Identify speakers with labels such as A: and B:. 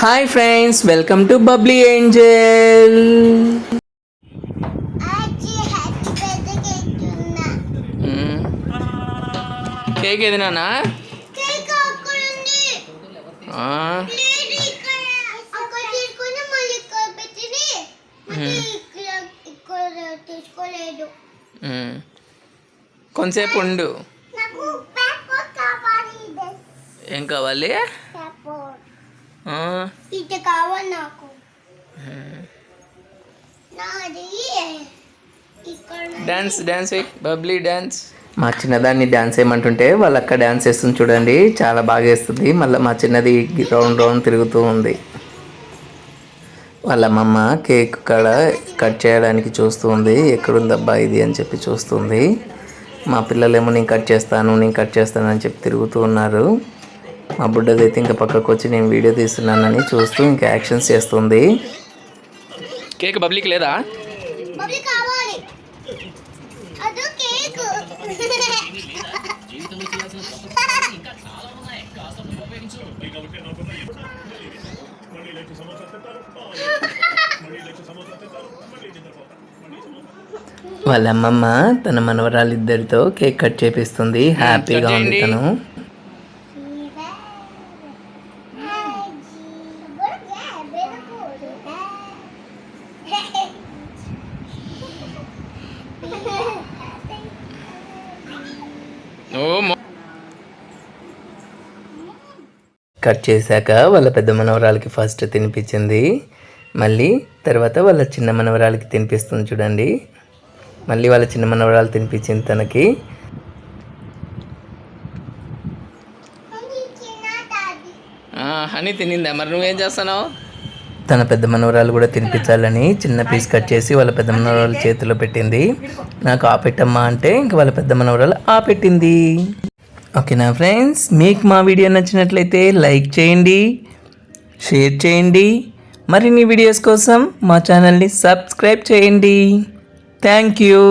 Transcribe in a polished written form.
A: Hi friends, welcome to bubbly angel. Cake ఏది నాన్న? కొంతసేపు ఉండు. ఏం కావాలి?
B: ఇది కావాలి నాకు.
A: Dance dance bubbly dance. మా చిన్నదాన్ని డాన్స్ వేయమంటుంటే వాళ్ళు అక్క డాన్స్ వేస్తుంది చూడండి, చాలా బాగా వేస్తుంది. మళ్ళీ మా చిన్నది రౌండ్ రౌండ్ తిరుగుతూ ఉంది. వాళ్ళ అమ్మమ్మ కేక్ కాడ కట్ చేయడానికి చూస్తూ ఉంది, ఎక్కడుందబ్బా ఇది అని చెప్పి చూస్తుంది. మా పిల్లలేమో నేను కట్ చేస్తాను అని చెప్పి తిరుగుతూ ఉన్నారు. మా బుడ్డదైతే ఇంకా పక్కకు వచ్చి నేను వీడియో తీస్తున్నానని చూస్తూ ఇంకా యాక్షన్స్ చేస్తుంది. కేక్ బబ్లీకి లేదా? వాళ్ళ అమ్మమ్మ తన మనవరాలిద్దరితో కేక్ కట్ చేపిస్తుంది. హ్యాపీగా ఉంది తను. కట్ చేశాక వాళ్ళ పెద్ద మనవరాలకి ఫస్ట్ తినిపించింది, మళ్ళీ తర్వాత వాళ్ళ చిన్న మనవరాలకి తినిపిస్తుంది చూడండి. మళ్ళీ వాళ్ళ చిన్న మనవరాలు తినిపించింది తనకి. హనీ తినిందా? మరి నువ్వేం చేస్తున్నావు? తన పెద్ద మనవరాలు కూడా తినిపించాలని చిన్న పీస్ కట్ చేసి వాళ్ళ పెద్ద మనవరాలు చేతిలో పెట్టింది. నాకు ఆపెట్టమ్మా అంటే ఇంక వాళ్ళ పెద్ద మనవరాలు ఆపెట్టింది. ఓకేనా ఫ్రెండ్స్, మీకు మా వీడియో నచ్చినట్లయితే లైక్ చేయండి, షేర్ చేయండి. మరిన్ని వీడియోస్ కోసం మా ఛానల్ని సబ్స్క్రైబ్ చేయండి. Thank you.